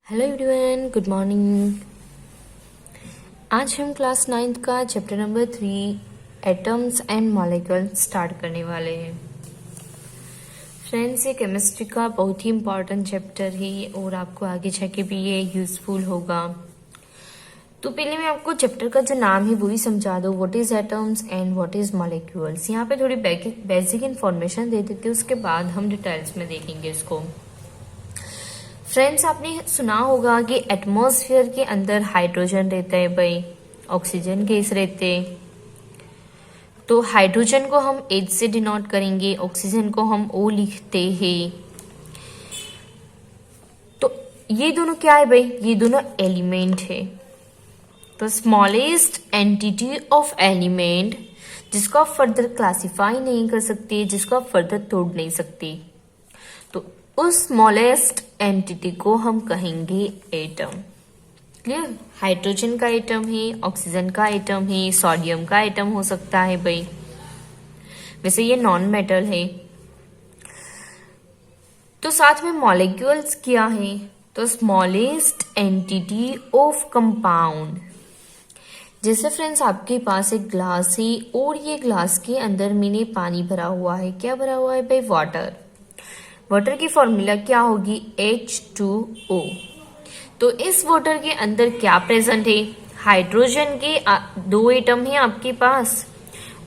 Hello everyone, good morning. आज हम class 9th का chapter number 3 atoms and molecules start करने वाले हैं। फ्रेंड्स, ये केमिस्ट्री का बहुत ही इम्पॉर्टेंट चैप्टर है और आपको आगे जाके भी ये यूजफुल होगा। तो पहले मैं आपको चैप्टर का जो नाम है वो ही समझा दूँ, what is atoms and what is molecules. यहाँ पे थोड़ी बेसिक इन्फॉर्मेशन दे देती हूँ, उसके बाद हम डिटेल्स में देखेंगे इसको। फ्रेंड्स, आपने सुना होगा कि एटमॉस्फेयर के अंदर हाइड्रोजन रहता है भाई, ऑक्सीजन गैस रहते। तो हाइड्रोजन को हम H से डिनोट करेंगे, ऑक्सीजन को हम O लिखते हैं। तो ये दोनों क्या है भाई? ये दोनों एलिमेंट है। तो स्मॉलेस्ट एंटिटी ऑफ एलिमेंट जिसको आप फर्दर क्लासिफाई नहीं कर सकते, जिसको आप फर्दर तोड़ नहीं सकते, तो उस स्मॉलेस्ट एंटिटी को हम कहेंगे एटम। क्लियर? हाइड्रोजन का एटम है, ऑक्सीजन का एटम है, सोडियम का एटम हो सकता है भाई। वैसे ये नॉन मेटल है। तो साथ में मॉलिक्यूल्स क्या है? तो स्मॉलेस्ट एंटिटी ऑफ कंपाउंड। जैसे फ्रेंड्स, आपके पास एक ग्लास है और ये ग्लास के अंदर मैंने पानी भरा हुआ है। क्या भरा हुआ है भाई? वाटर। वाटर की फॉर्मूला क्या होगी? H2O। तो इस वाटर के अंदर क्या प्रेजेंट है? हाइड्रोजन के दो एटम है आपके पास,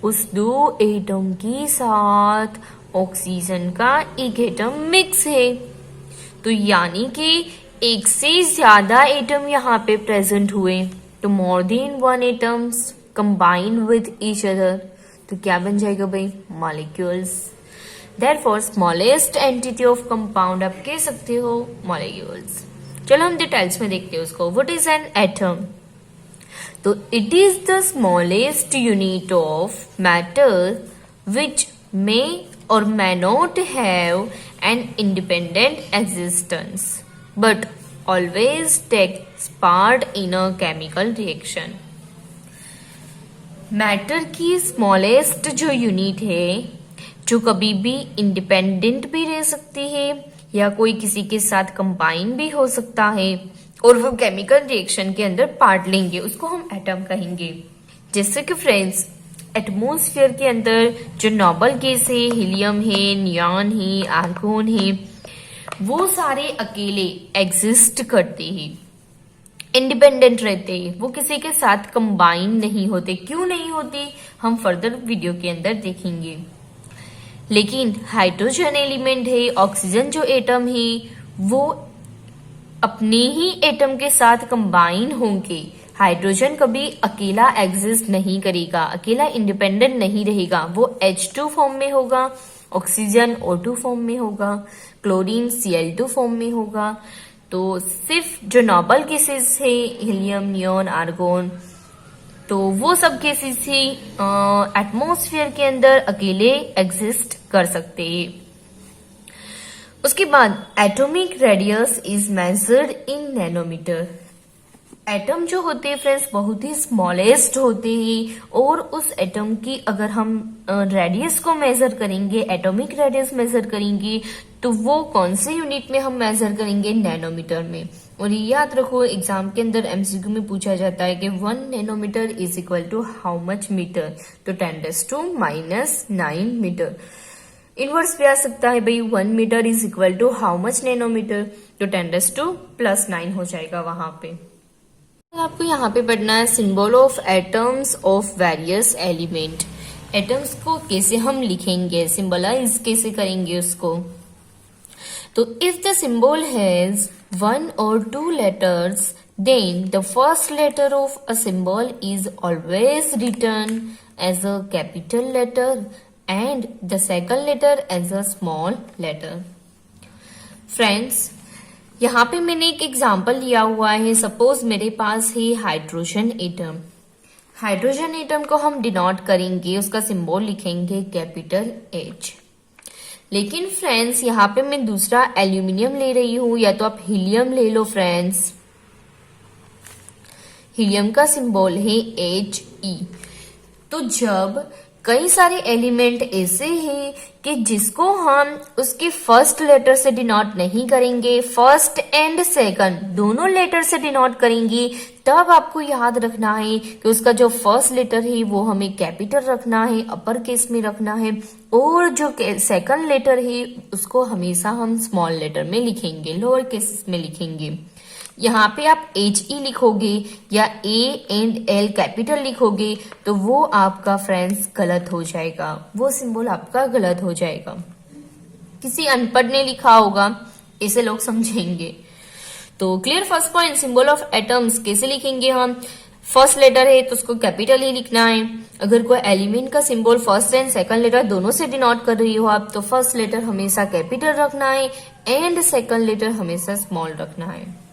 उस दो एटम के साथ ऑक्सीजन का एक एटम मिक्स है। तो यानी कि एक से ज्यादा एटम यहाँ पे प्रेजेंट हुए, तो more than one atoms combine with each other. तो क्या बन जाएगा भाई? Molecules. Therefore, smallest entity of compound आप कह सकते हो molecules। चलो हम डिटेल्स में देखते हैं उसको। What is an atom? तो it is the smallest unit of matter which may or may not have an independent existence but always takes part in a chemical reaction। Matter की smallest जो unit है, जो कभी भी independent भी रह सकती है या कोई किसी के साथ कंबाइन भी हो सकता है और वो केमिकल रिएक्शन के अंदर पार्ट लेंगे, उसको हम एटम कहेंगे। जैसे कि फ्रेंड्स, एटमॉस्फेयर के अंदर जो नोबल गैस है, हीलियम है, नियॉन है, आर्गोन है, वो सारे अकेले एग्जिस्ट करते हैं, इंडिपेंडेंट रहते हैं, वो किसी के साथ कंबाइन नहीं होते। क्यों नहीं होते, हम फर्दर वीडियो के अंदर देखेंगे। लेकिन हाइड्रोजन एलिमेंट है, ऑक्सीजन जो एटम है, वो अपने ही एटम के साथ कंबाइन होंगे। हाइड्रोजन कभी अकेला एग्जिस्ट नहीं करेगा, अकेला इंडिपेंडेंट नहीं रहेगा। वो H2 फॉर्म में होगा, ऑक्सीजन O2 फॉर्म में होगा, क्लोरीन Cl2 फॉर्म में होगा। तो सिर्फ जो नोबल गैसेस है, हीलियम, नियॉन, आर्गोन, तो वो सब केसेस ही एटमॉस्फेयर के अंदर अकेले एग्जिस्ट कर सकते हैं। उसके बाद atomic radius is measured in nanometer. Atom जो होते हैं फ्रेंड्स, बहुत ही स्मॉलेस्ट होते हैं और उस एटम की अगर हम रेडियस को मेजर करेंगे, एटॉमिक रेडियस मेजर करेंगे, तो वो कौन से यूनिट में हम मेजर करेंगे? नैनोमीटर में। और ये याद रखो, एग्जाम के अंदर MCQ में पूछा जाता है कि 1 nanometer is equal to how much meter? तो 10⁻⁹ मीटर। इनवर्स भी आ सकता है भाई, 1 meter is equal to how much nanometer? तो 10⁻⁹ हो जाएगा वहां पे। आपको यहाँ पे पढ़ना है symbol of atoms of various element. Atoms को कैसे हम लिखेंगे, सिंबलाइज कैसे करेंगे उसको। तो if the symbol has 1 or 2 letters, then the first letter of a symbol is always written as a capital letter and the second letter as a small letter। Friends, यहाँ पे मैंने एक एग्जाम्पल लिया हुआ है। सपोज मेरे पास है hydrogen atom. Hydrogen atom को हम डिनोट करेंगे, उसका सिंबल लिखेंगे कैपिटल H। लेकिन फ्रेंड्स, यहाँ पे मैं दूसरा एल्यूमिनियम ले रही हूं, या तो आप हीलियम ले लो फ्रेंड्स। हीलियम का सिंबल है He। तो जब कई सारे एलिमेंट ऐसे हैं कि जिसको हम उसके फर्स्ट लेटर से डिनोट नहीं करेंगे, फर्स्ट एंड सेकंड दोनों लेटर से डिनोट करेंगे। तब आपको याद रखना है कि उसका जो फर्स्ट लेटर है वो हमें कैपिटल रखना है, अपर केस में रखना है, और जो सेकंड लेटर है उसको हमेशा हम स्मॉल लेटर में लिखेंगे, लोअर केस में लिखेंगे। यहाँ पे आप HE लिखोगे या A एंड L कैपिटल लिखोगे तो वो आपका फ्रेंड्स गलत हो जाएगा, वो सिंबल आपका गलत हो जाएगा। किसी अनपढ़ ने लिखा होगा, ऐसे लोग समझेंगे। तो clear first point, symbol of atoms कैसे लिखेंगे हम? फर्स्ट लेटर है तो उसको कैपिटल ही लिखना है। अगर कोई एलिमेंट का symbol first and second letter दोनों से डिनोट कर रही हो आप, तो फर्स्ट लेटर हमेशा कैपिटल रखना है एंड सेकंड लेटर हमेशा स्मॉल रखना है।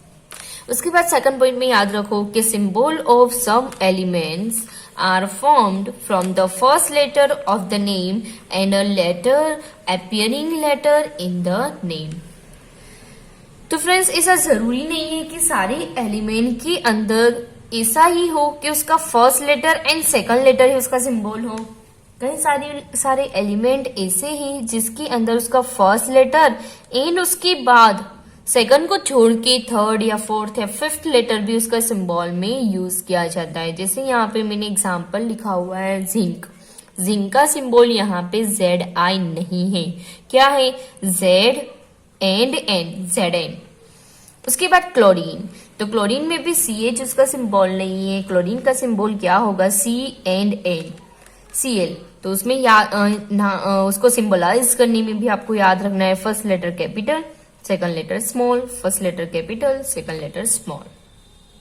उसके बाद सेकंड पॉइंट में याद रखो कि symbol of some elements are formed from the first letter of the name and a letter appearing letter in the name. तो फ्रेंड्स, ऐसा जरूरी नहीं है कि सारे एलिमेंट के अंदर ऐसा ही हो कि उसका first letter and second letter ही उसका सिंबल हो। कई सारे एलिमेंट ऐसे हैं जिसके अंदर उसका फर्स्ट लेटर एंड उसके बाद सेकंड को छोड़ के थर्ड या फोर्थ या फिफ्थ लेटर भी उसका सिंबल में यूज किया जाता है। जैसे यहाँ पे मैंने एग्जांपल लिखा हुआ है जिंक। जिंक का सिंबल यहाँ पे ZI नहीं है, क्या है? Z and N, Zn। उसके बाद क्लोरीन, तो क्लोरीन में भी CH उसका सिंबल नहीं है। क्लोरीन का सिंबल क्या होगा? C and N, Cl। तो उसमें उसको सिंबलाइज करने में भी आपको याद रखना है first letter capital, second letter small, first letter capital, second letter small.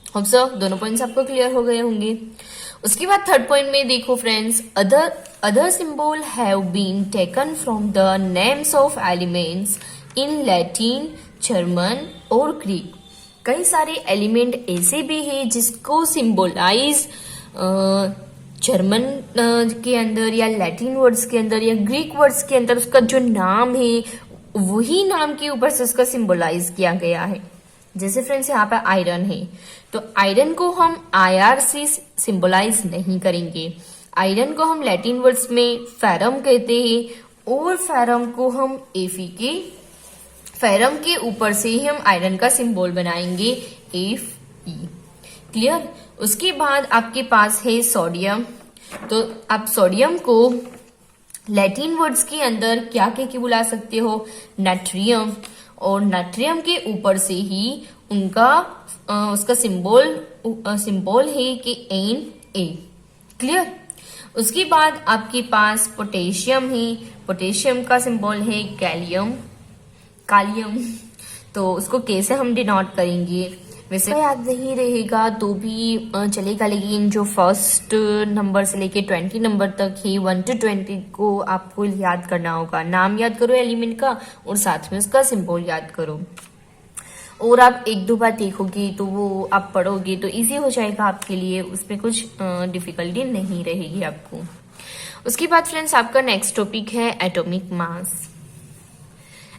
Hope so दोनों पॉइंट्स आपको क्लियर हो गए होंगे। उसके बाद थर्ड पॉइंट में देखो friends, other symbol have been taken from the names of elements in Latin, German और ग्रीक। कई सारे एलिमेंट ऐसे भी हैं जिसको सिंबलाइज जर्मन के अंदर या लैटिन वर्ड्स के अंदर या ग्रीक वर्ड्स के अंदर उसका जो नाम है वही नाम के ऊपर से उसका सिंबलाइज किया गया है। जैसे फ्रेंड्स यहाँ पे आयरन है, तो आयरन को हम IR से सिंबलाइज नहीं करेंगे। आयरन को हम लैटिन वर्ड्स में फेरम कहते हैं और फेरम को हम Fe फेरम के ऊपर से ही हम आयरन का सिंबल बनाएंगे Fe। क्लियर? उसके बाद आपके पास है सोडियम, तो आप सोडियम को लैटिन वर्ड्स के अंदर क्या कह के बुला सकते हो? नाट्रियम। और नाट्रियम के ऊपर से ही उसका सिंबल है कि Na। क्लियर? उसके बाद आपके पास पोटेशियम है, पोटेशियम का सिंबल है कालियम। तो उसको कैसे हम डिनोट करेंगे? वैसे याद नहीं रहेगा तो भी चलेगा, लेकिन जो फर्स्ट नंबर से लेके 20 नंबर तक ही 1 to 20 को आपको याद करना होगा। नाम याद करो एलिमेंट का और साथ में उसका सिंबल याद करो। और आप एक दो बार देखोगे तो वो आप पढ़ोगे तो इजी हो जाएगा आपके लिए, उसमें कुछ डिफिकल्टी नहीं रहेगी आपको। उसके बाद फ्रेंड्स आपका नेक्स्ट टॉपिक है एटॉमिक मास।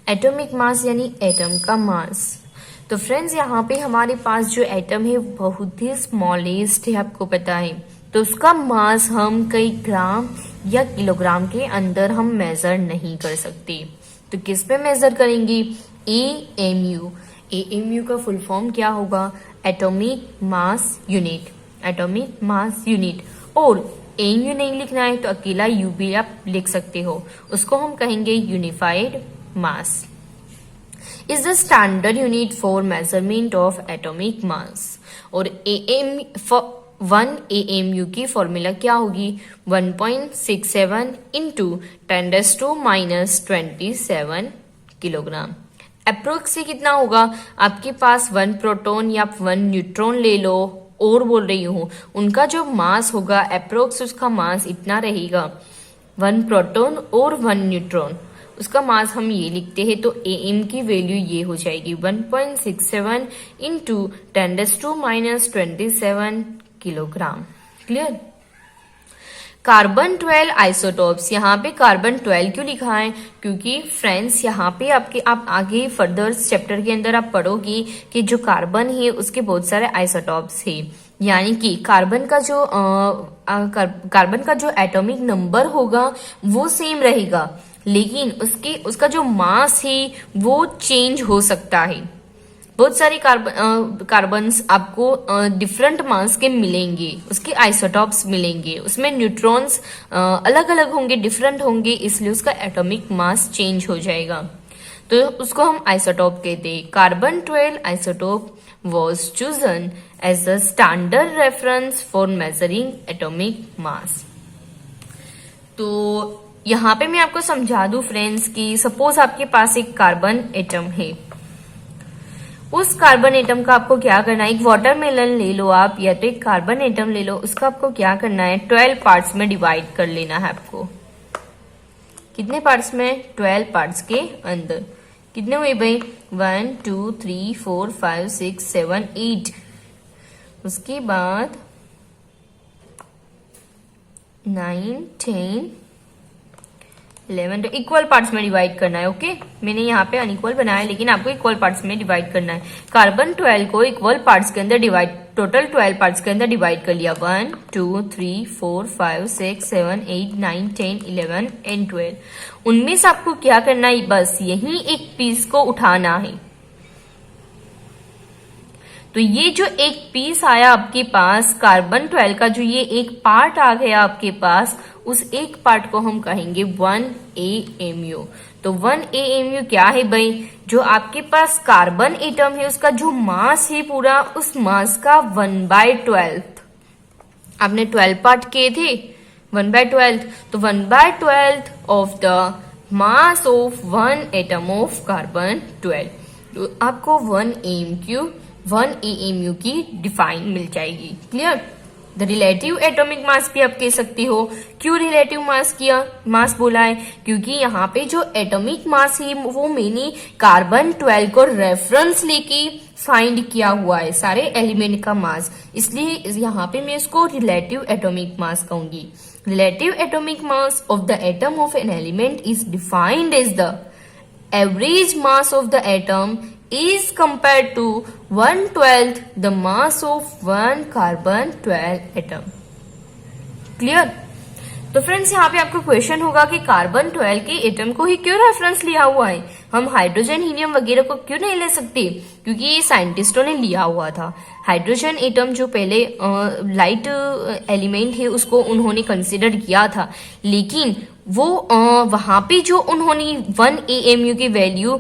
एटॉमिक मास यानी एटम का मास। तो फ्रेंड्स यहाँ पे हमारे पास जो एटम है बहुत ही स्मॉलेस्ट है, आपको पता है। तो उसका मास हम कई ग्राम या किलोग्राम के अंदर हम मेजर नहीं कर सकते। तो किस पे मेजर करेंगे? AMU। AMU का फुल फॉर्म क्या होगा? Atomic mass unit. Atomic mass unit. और AMU नहीं लिखना है तो अकेला U भी आप लिख सकते हो, उसको हम कहेंगे unified mass. is the standard unit for measurement of atomic mass। और one AMU की फॉर्मूला क्या होगी? 1.67 into 10⁻⁻27 किलोग्राम। अप्रोक्स से कितना होगा? आपके पास 1 प्रोटॉन या 1 न्यूट्रॉन ले लो, और बोल रही हूँ उनका जो मास होगा अप्रोक्स उसका मास इतना रहेगा। 1 प्रोटॉन और 1 न्यूट्रॉन, उसका मास हम ये लिखते हैं तो AM की वैल्यू ये हो जाएगी 1.67 into 10⁻⁻27 kilogram. Clear? Carbon 12 isotopes. यहाँ पे कार्बन 12 क्यों लिखा है? क्योंकि फ्रेंड्स यहाँ पे आप आगे फर्दर चैप्टर के अंदर आप पढ़ोगे कि जो कार्बन है उसके बहुत सारे आइसोटोप्स है। यानी कि कार्बन का जो एटॉमिक नंबर होगा वो सेम रहेगा, लेकिन उसका जो मास है वो चेंज हो सकता है। बहुत सारे कार्बन्स आपको डिफरेंट मास के मिलेंगे, उसके आइसोटॉप्स मिलेंगे, उसमें न्यूट्रॉन्स अलग अलग होंगे, डिफरेंट होंगे, इसलिए उसका एटॉमिक मास चेंज हो जाएगा। तो उसको हम आइसोटॉप कहते हैं। Carbon 12 isotope was chosen as a standard reference for measuring atomic mass। तो यहाँ पे मैं आपको समझा दूं फ्रेंड्स कि सपोज आपके पास एक कार्बन एटम है, उस कार्बन एटम का आपको क्या करना है, एक वाटरमेलन ले लो आप या तो एक कार्बन एटम ले लो, उसका आपको क्या करना है 12 पार्ट्स में डिवाइड कर लेना है आपको। कितने पार्ट्स में? 12 पार्ट्स के अंदर। कितने हुए भाई? 1 2 3 4 5 6 7 8। उसके बाद 9 10 11 तो इक्वल पार्ट्स में डिवाइड करना है। ओके, मैंने यहाँ पे अनइक्वल बनाया है, लेकिन आपको इक्वल पार्ट्स में डिवाइड करना है। कार्बन 12 को इक्वल पार्ट्स के अंदर टोटल 12 पार्ट्स के अंदर डिवाइड कर लिया। 1 2 3 4 5 6 7 8 9 10 11 एंड 12। उनमें से आपको क्या करना है, बस यही एक पीस को उठाना है। तो ये जो एक पीस आया आपके पास कार्बन 12 का, जो ये एक पार्ट आ गया आपके पास, उस एक पार्ट को हम कहेंगे 1 AMU। तो 1 AMU क्या है भाई? जो आपके पास कार्बन एटम है उसका जो मास है पूरा, उस मास का 1/12। आपने 12 पार्ट किए थे, 1/12, तो 1/12 of the mass of 1 atom of carbon 12। तो आपको 1 AMU की डिफाइन मिल जाएगी। क्लियर? द रिलेटिव एटॉमिक मास भी आप कह सकते हो। क्यों रिलेटिव मास बोला है? क्योंकि यहाँ पे जो एटॉमिक मास है वो मैंने कार्बन 12 को रेफरेंस लेके फाइंड किया हुआ है, सारे एलिमेंट का मास, इसलिए यहाँ पे मैं इसको रिलेटिव एटॉमिक मास कहूंगी। Relative atomic mass of the atom of an element is defined as the average mass of the atom is compared to 1/12 the mass of 1 carbon 12 atom। Clear? तो friends यहाँ पे आपको question होगा कि carbon 12 के atom को ही क्यों reference लिया हुआ है, हम हाइड्रोजन हीलियम वगैरह को क्यों नहीं ले सकते? क्योंकि ये साइंटिस्टों ने लिया हुआ था। हाइड्रोजन एटम जो पहले लाइट एलिमेंट है उसको उन्होंने कंसिडर किया था, लेकिन वो वहां पे जो उन्होंने 1 AMU की वैल्यू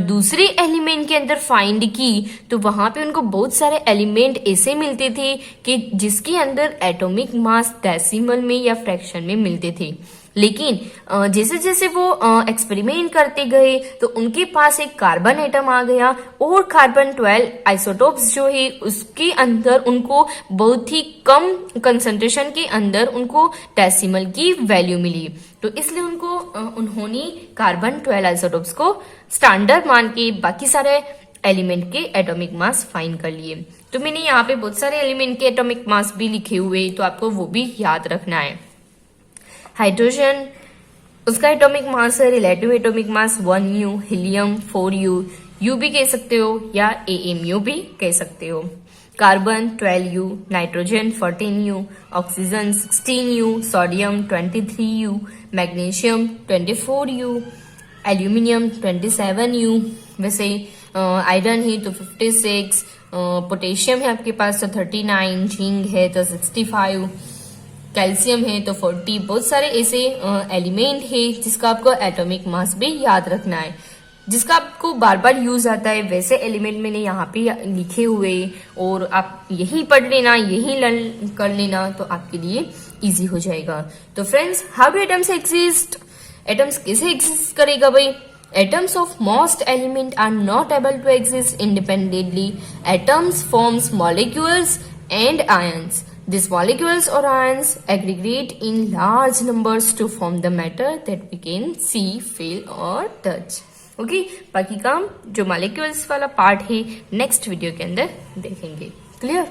दूसरे एलिमेंट के अंदर फाइंड की, तो वहां पे उनको बहुत सारे एलिमेंट ऐसे मिलते थे कि जिसके अंदर एटॉमिक मास डेसिमल में या फ्रैक्शन में मिलते थे। लेकिन जैसे जैसे वो एक्सपेरिमेंट करते गए तो उनके पास एक कार्बन एटम आ गया और कार्बन 12 आइसोटोप्स जो है उसके अंदर उनको बहुत ही कम कंसंट्रेशन के अंदर उनको डेसिमल की वैल्यू मिली। तो इसलिए उन्होंने कार्बन 12 आइसोटोप्स को स्टैंडर्ड मान के बाकी सारे एलिमेंट के एटॉमिक मास फाइंड कर लिए। तो मैंने यहाँ पे बहुत सारे एलिमेंट के एटॉमिक मास भी लिखे हुए, तो आपको वो भी याद रखना है। हाइड्रोजन, उसका एटॉमिक मास है रिलेटिव एटॉमिक मास 1U, हीलियम 4U, U भी कह सकते हो या AMU भी कह सकते हो। Carbon 12U, nitrogen 14U, oxygen 16U, sodium 23U, magnesium 24U, aluminium 27U, वैसे आयरन है तो 56, पोटेशियम है आपके पास तो 39, जिंक है तो 65, कैल्शियम है तो 40। बहुत सारे ऐसे एलिमेंट है जिसका आपको एटॉमिक मास भी याद रखना है, जिसका आपको बार बार यूज आता है। वैसे एलिमेंट मैंने यहाँ पे लिखे हुए और आप यही पढ़ लेना, यही लर्न कर लेना, तो आपके लिए इजी हो जाएगा। तो friends, how do atoms exist? Atoms कैसे एग्जिस्ट करेगा भाई? Atoms of most element are not able to exist independently. Atoms forms molecules and ions. These molecules or ions aggregate in large numbers to form the matter that we can see, feel or touch. Okay, बाकी काम जो molecules वाला part है next video के अंदर देखेंगे। Clear?